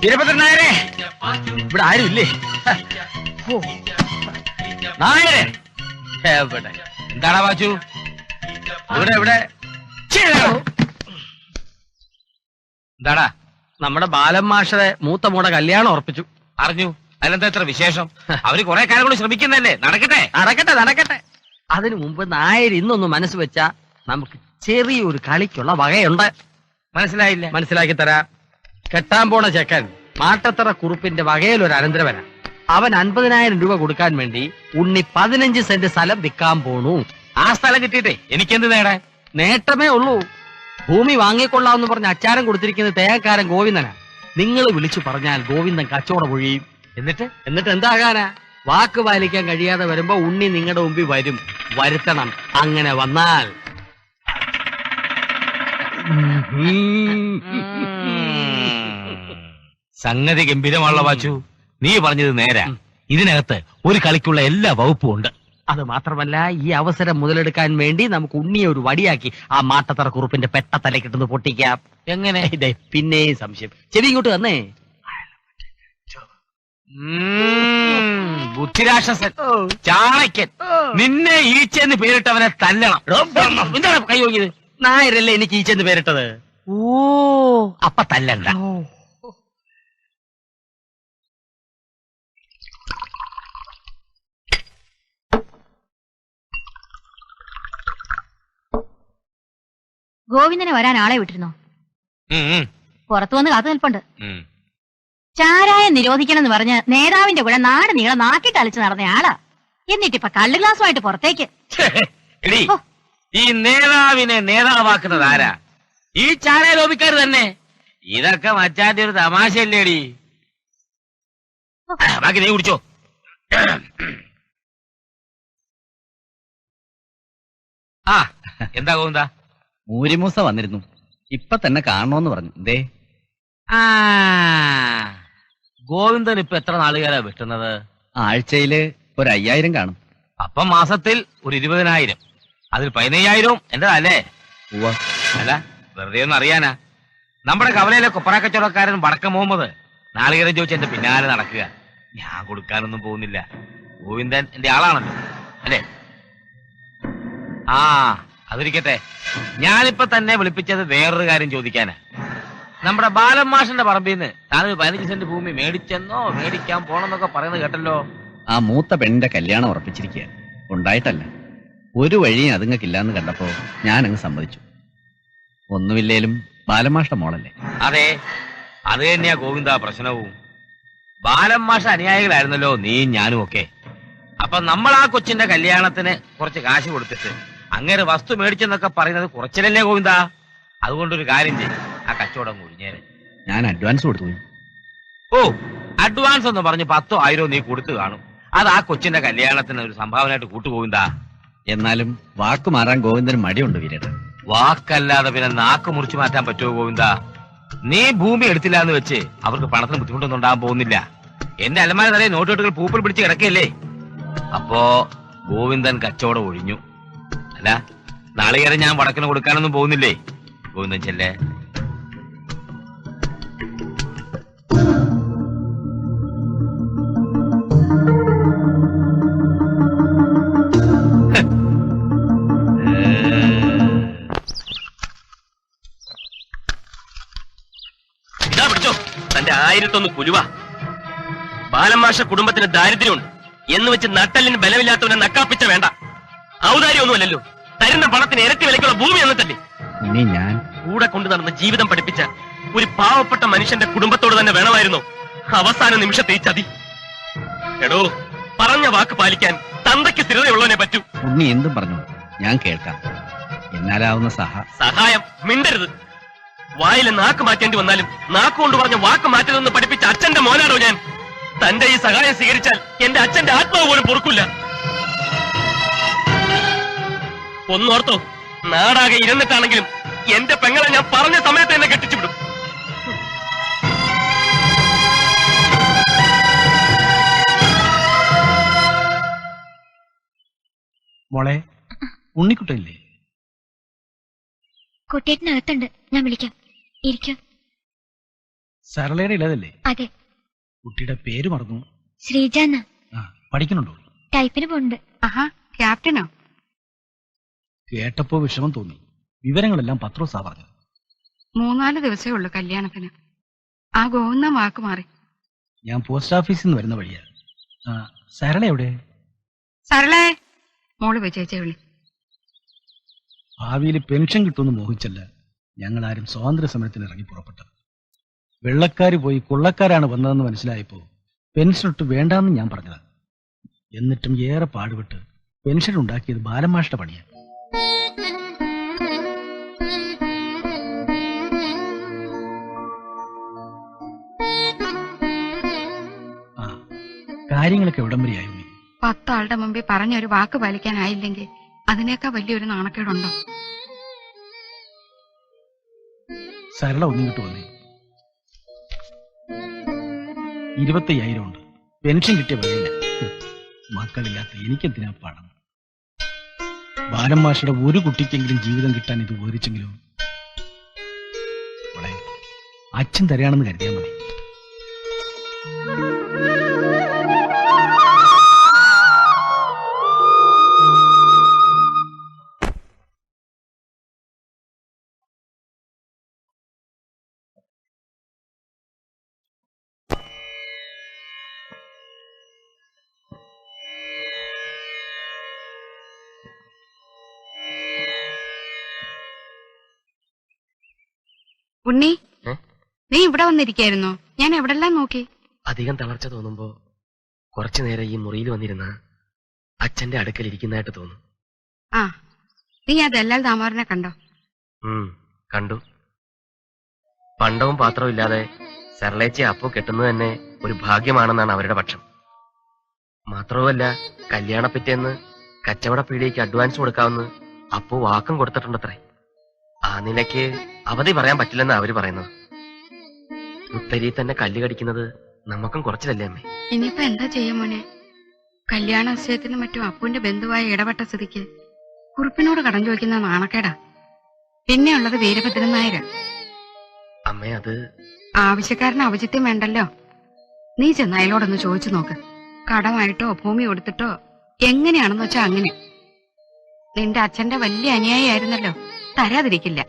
വീരഭദ്രൻ നായരെ, ഇവിടെ ആരും ഇല്ലേ? നായരെ എവിടെ? എന്താടാ വാച്ചു? ഇവിടെ എവിടെ? എന്താടാ? നമ്മുടെ ബാലൻ മാഷറെ മൂത്ത മോടെ കല്യാണം ഉറപ്പിച്ചു. അറിഞ്ഞു. അതിലെന്താ ഇത്ര വിശേഷം? അവര് കുറെ കാലം കൊണ്ട് ശ്രമിക്കുന്നല്ലേ. നടക്കട്ടെ നടക്കട്ടെ നടക്കട്ടെ. അതിനു മുമ്പ് നായർ ഇന്നൊന്ന് മനസ്സ് വെച്ചാ നമുക്ക് ചെറിയൊരു കളിക്കുള്ള വകയുണ്ട്. മനസ്സിലായില്ല. മനസ്സിലാക്കി തരാം. കെട്ടാൻ പോണ ചെക്കൻ മാട്ടത്തറ കുറുപ്പിന്റെ വകയിലൊരു അനന്തരവന. അവൻ 50,000 രൂപ കൊടുക്കാൻ വേണ്ടി ഉണ്ണി 15 സെന്റ് സ്ഥലം വിൽക്കാൻ പോണു. ആ സ്ഥലം കിട്ടിയിട്ടേ എനിക്കെന്ത് നേടാൻ? നേട്ടമേ ഉള്ളൂ. ഭൂമി വാങ്ങിക്കൊള്ളാമെന്ന് പറഞ്ഞ അച്ചാരം കൊടുത്തിരിക്കുന്ന തേങ്ങക്കാരൻ ഗോവിന്ദനാ. നിങ്ങൾ വിളിച്ചു പറഞ്ഞാൽ ഗോവിന്ദൻ കച്ചവടം ഒഴിയും. എന്നിട്ട് എന്താകാനാ? വാക്ക് പാലിക്കാൻ കഴിയാതെ വരുമ്പോ ഉണ്ണി നിങ്ങളുടെ മുമ്പിൽ വരും. വരുത്തണം. അങ്ങനെ വന്നാൽ സംഗതി ഗംഭീരമാണല്ലോ വാച്ചു. നീ പറഞ്ഞത് നേരാ. ഇതിനകത്ത് ഒരു കളിക്കുള്ള എല്ലാ വകുപ്പും ഉണ്ട്. അത് മാത്രമല്ല, ഈ അവസരം മുതലെടുക്കാൻ വേണ്ടി നമുക്ക് ഉണ്ണിയെ ഒരു വടിയാക്കി ആ മാട്ടത്തറ കുറുപ്പിന്റെ പെട്ട തലക്കിട്ടൊന്ന് പൊട്ടിക്കാം. എങ്ങനെ? ഇതേ പിന്നെയും സംശയം. ചെവി ഇങ്ങോട്ട് വന്നേ. ബുദ്ധിരാക്ഷസൻ, ചാണക്യൻ, നിന്നെ ഈച്ചെന്ന് പേരിട്ടവനെ തല്ലണം. എന്താണ് കൈ നോക്കിയത്? നായരല്ലേ എനിക്ക് ഈച്ചെന്ന് പേരിട്ടത്. ഓ, അപ്പ തല്ലണ്ട. ഗോവിന്ദനെ വരാൻ ആളെ വിട്ടിരുന്നോ? പുറത്തു വന്ന് കാത്തു നിൽപ്പുണ്ട്. ചാരായം നിരോധിക്കണമെന്ന് പറഞ്ഞ് നേതാവിന്റെ കൂടെ നാട് നീളെ നാക്കി കളിച്ച് നടന്ന ആളാ. എന്നിട്ടിപ്പൊ കള്ളു ഗ്ലാസുമായിട്ട് പുറത്തേക്ക്. ഈ നേതാവിനെ നേതാവാക്കുന്നത് ആരാ? ഈ ചാരായ ലോപിക്കാർ തന്നെ. ഇതൊക്കെ മച്ചാന്റെ ഒരു തമാശയല്ലേടി. ബാക്കി നീ കുടിച്ചോ. ആ, എന്താ ഗോവിന്ദാ? മൂരിമൂസ വന്നിരുന്നു. ഇപ്പൊ തന്നെ കാണണോന്ന് പറഞ്ഞു. എന്തേ? ഗോവിന്ദൻ ഇപ്പൊ എത്ര നാളുകാരാ വെട്ടുന്നത്? ആഴ്ചയില് ഒരു 5,000 കാണും. അപ്പം മാസത്തിൽ ഒരു 20,000. അതിൽ 15,000 എന്റെതല്ലേ? അല്ല, വെറുതെ ഒന്ന് അറിയാനാ. നമ്മുടെ കവലയിലെ കൊപ്പറ കച്ചവടക്കാരൻ വടക്ക മുഹമ്മദ് നാളികേരം ചോദിച്ച് എന്റെ പിന്നാലെ നടക്കുക. ഞാൻ കൊടുക്കാനൊന്നും പോകുന്നില്ല. ഗോവിന്ദൻ എന്റെ ആളാണല്ലോ, അല്ലേ? ആ, അതിരിക്കട്ടെ. ഞാനിപ്പോ തന്നെ വിളിപ്പിച്ചത് വേറൊരു കാര്യം ചോദിക്കാനാ. നമ്മുടെ ബാലൻ മാഷിന്റെ പറമ്പിന്ന് താനൊരു 15 സെന്റ് ഭൂമി മേടിച്ചെന്നോ മേടിക്കാൻ പോണെന്നൊക്കെ പറയുന്നത് കേട്ടല്ലോ. ആ മൂത്ത പെണ്ണിന്റെ കല്യാണം ഉറപ്പിച്ചിരിക്കുക. ഉണ്ടായിട്ടല്ല, ഒരു വഴിയും അതുങ്ങൾക്കില്ലാന്ന് കണ്ടപ്പോ ഞാനങ്ങ് സമ്മതിച്ചു. ഒന്നുമില്ലേലും ബാലമാഷ്ട മോളല്ലേ. അതെ, അത് തന്നെയാ ഗോവിന്ദ പ്രശ്നവും. ബാലൻ മാഷ അനുയായികളായിരുന്നല്ലോ നീയും ഞാനും ഒക്കെ. അപ്പൊ നമ്മൾ ആ കൊച്ചിന്റെ കല്യാണത്തിന് കുറച്ച് കാശ് കൊടുത്തിട്ട് അങ്ങനെ വസ്തു മേടിച്ചെന്നൊക്കെ പറയുന്നത് കുറച്ചിലല്ലേ ഗോവിന്ദ? അതുകൊണ്ടൊരു കാര്യം ചെയ്യും, ആ കച്ചവടം കുഴിഞ്ഞേനെ. ഞാൻ അഡ്വാൻസ് കൊടുത്തുപോയി. ഓ, അഡ്വാൻസ് എന്ന് പറഞ്ഞ് 10,000 10,000 നീ കൊടുത്തു കാണും. അത് ആ കൊച്ചിന്റെ കല്യാണത്തിന് ഒരു സംഭാവനയായിട്ട് കൂട്ടുപോകുന്താ. എന്നാലും വാക്ക് മാറാൻ ഗോവിന്ദന് മടിയുണ്ട് വീരേട്ടൻ. വാക്കല്ലാതെ പിന്നെ നാക്ക് മുറിച്ചു മാറ്റാൻ പറ്റുമോ ഗോവിന്ദ? നീ ഭൂമി എടുത്തില്ല എന്ന് വെച്ച് അവർക്ക് പണത്തിന് ബുദ്ധിമുട്ടൊന്നും ഉണ്ടാകാൻ പോകുന്നില്ല. എന്റെ അലമാര നിറയെ നോട്ടുകെട്ടുകൾ പൂപ്പിൽ പിടിച്ച് കിടക്കല്ലേ. അപ്പോ ഗോവിന്ദൻ കച്ചവടം ഒഴിഞ്ഞു. അല്ല, നാളികേരം ഞാൻ വടക്കിന് കൊടുക്കാനൊന്നും പോകുന്നില്ലേ ഗോവിന്ദൻ ചെല്ലേ. ഇതാ പിടിച്ചോ തന്റെ 1001 കുലുവ. ബാലമാഷ കുടുംബത്തിന് ദാരിദ്ര്യമുണ്ട് എന്ന് വെച്ച് നട്ടലിന് ബലമില്ലാത്തവനെ നക്കാപ്പിച്ച വേണ്ട. ഔദാര്യമൊന്നുമല്ലല്ലോ, തരുന്ന പണത്തിന് ഇരട്ടി വിലക്കുള്ള ഭൂമി എന്നിട്ടല്ലേ. ഇനി ഞാൻ കൂടെ കൊണ്ടു നടന്ന ജീവിതം പഠിപ്പിച്ച ഒരു പാവപ്പെട്ട മനുഷ്യന്റെ കുടുംബത്തോട് തന്നെ വേണമായിരുന്നു അവസാന നിമിഷത്തെ ഈ ചതി. എടോ, പറഞ്ഞ വാക്ക് പാലിക്കാൻ തന്തയ്ക്ക് സ്ഥിരതയുള്ളവനെ പറ്റൂ. ഉണ്ണി എന്തും പറഞ്ഞു, ഞാൻ കേൾക്കാം. എന്നാലാവുന്ന സഹായം മിണ്ടരുത്. വായിലെ നാക്ക് മാറ്റേണ്ടി വന്നാലും നാക്കുകൊണ്ട് പറഞ്ഞ വാക്ക് മാറ്റരുതെന്ന് പഠിപ്പിച്ച അച്ഛന്റെ മോനാണോ ഞാൻ. തന്റെ ഈ സഹായം സ്വീകരിച്ചാൽ എന്റെ അച്ഛന്റെ ആത്മാവ് പോലും പൊറുക്കില്ല. ഒന്നോർത്തോ, നാടാകെ ഇരുന്നിട്ടാണെങ്കിലും എന്റെ പെങ്ങളെ ഞാൻ പറഞ്ഞ സമയത്ത് എന്നെ കെട്ടിച്ചുവിടും. മോളെ, ഉണ്ണിക്കുട്ടല്ലേ? കുട്ടിയേട്ടനകത്തുണ്ട്, ഞാൻ വിളിക്കാം. ഇരിക്കും. സരളയുടെ ഇളതല്ലേ? അതെ. കുട്ടിയുടെ പേര് മറന്നു. ശ്രീജ. പഠിക്കുന്നുണ്ടോ? ടൈപ്പിന് പോണ്ട്. ആഹാ, ക്യാപ്റ്റനോ? കേട്ടപ്പോ വിഷമം തോന്നി. വിവരങ്ങളെല്ലാം പത്രോസാ പറഞ്ഞത്. 3-4 ദിവസമേ ഉള്ളൂ കല്യാണത്തിന്. ആ ഗോവിന്ദൻ വാക്ക് മാറി. ഞാൻ പോസ്റ്റ് ഓഫീസിൽ നിന്ന് വരുന്ന വഴിയാ. സരള എവിടെ? സരളേ, മോള് വെച്ചേച്ചേ വിളി. ഭാവിയിൽ പെൻഷൻ കിട്ടുമെന്ന് മോഹിച്ചല്ല ഞങ്ങൾ ആരും സ്വാതന്ത്ര്യ സമരത്തിന് ഇറങ്ങി പുറപ്പെട്ടത്. വെള്ളക്കാര് പോയി കൊള്ളക്കാരാണ് വന്നതെന്ന് മനസ്സിലായപ്പോ പെൻഷൻ ഇട്ട് വേണ്ടാന്ന് ഞാൻ പറഞ്ഞത്. എന്നിട്ടും ഏറെ പാടുപെട്ട് പെൻഷൻ ഉണ്ടാക്കിയത് ബാലമാഷ്ട പണിയാണ്. കാര്യങ്ങളൊക്കെ എവിടം വരെയായി? 10 ആളുടെ മുമ്പിൽ പറഞ്ഞൊരു വാക്ക് പാലിക്കാനായില്ലെങ്കിൽ അതിനേക്കാൾ വലിയൊരു നാണക്കേടുണ്ടോ? സരള ഒന്നിങ്ങോട്ട് വന്നേ. 25,000 ഉണ്ട്. പെൻഷൻ കിട്ടിയ വകയില്ല. മക്കളില്ലാത്ത എനിക്കെന്തിനാ പണം? ബാലമാഷയുടെ ഒരു കുട്ടിക്കെങ്കിലും ജീവിതം കിട്ടാൻ ഇത് ഉപകരിച്ചെങ്കിലും അച്ഛൻ തരാണെന്ന് കരുതിയാൽ മതി. ഉണ്ണി, നീ ഇവിടെ വന്നിരിക്കായിരുന്നോ? ഞാൻ എവിടെല്ലാം നോക്കി. അധികം തളർച്ച തോന്നുമ്പോ കുറച്ചു നേരം ഈ മുറിയിൽ വന്നിരുന്ന അച്ഛന്റെ അടുക്കൽ ഇരിക്കുന്നതായിട്ട് തോന്നും. ആ, നീ ആ ദല്ലാൽ ദാമോദരനെ കണ്ടോ? കണ്ടു. പണ്ടവും പാത്രവും ഇല്ലാതെ സരളേച്ചി അപ്പോ കെട്ടുന്നത് തന്നെ ഒരു ഭാഗ്യമാണെന്നാണ് അവരുടെ പക്ഷം. മാത്രവുമല്ല, കല്യാണപ്പിറ്റേന്ന് കച്ചവട പീടികയ്ക്ക് അഡ്വാൻസ് കൊടുക്കാമെന്ന് അപ്പോ വാക്കും കൊടുത്തിട്ടുണ്ടത്രേ. ആ നിലയ്ക്ക് അവധി പറയാൻ പറ്റില്ലെന്ന് അവര് പറയുന്നത്. ഉത്തരി തന്നെ കല്ല് കടിക്കുന്നത് നമുക്കും കുറച്ചിലല്ലേ അമ്മേ? ഇനിയിപ്പോ എന്താ ചെയ്യാ മോനെ? കല്യാണ നിശ്ചയത്തിനും മറ്റും അപ്പുവിന്റെ ബന്ധുവായി ഇടപെട്ട സ്ഥിതിക്ക് കുറുപ്പിനോട് കടം ചോദിക്കുന്ന നാണക്കേടാ. പിന്നെയുള്ളത് വീരഭദ്രൻ നായര്. അമ്മേ, അത് ആവശ്യക്കാരന് ഔചിത്യം വേണ്ടല്ലോ. നീ ചെന്ന് അയാളോടൊന്ന് ചോദിച്ചു നോക്ക്. കടമായിട്ടോ ഭൂമി കൊടുത്തിട്ടോ എങ്ങനെയാണെന്ന് വെച്ചാ അങ്ങനെ. നിന്റെ അച്ഛന്റെ വലിയ അനുയായി ആയിരുന്നല്ലോ, തരാതിരിക്കില്ല.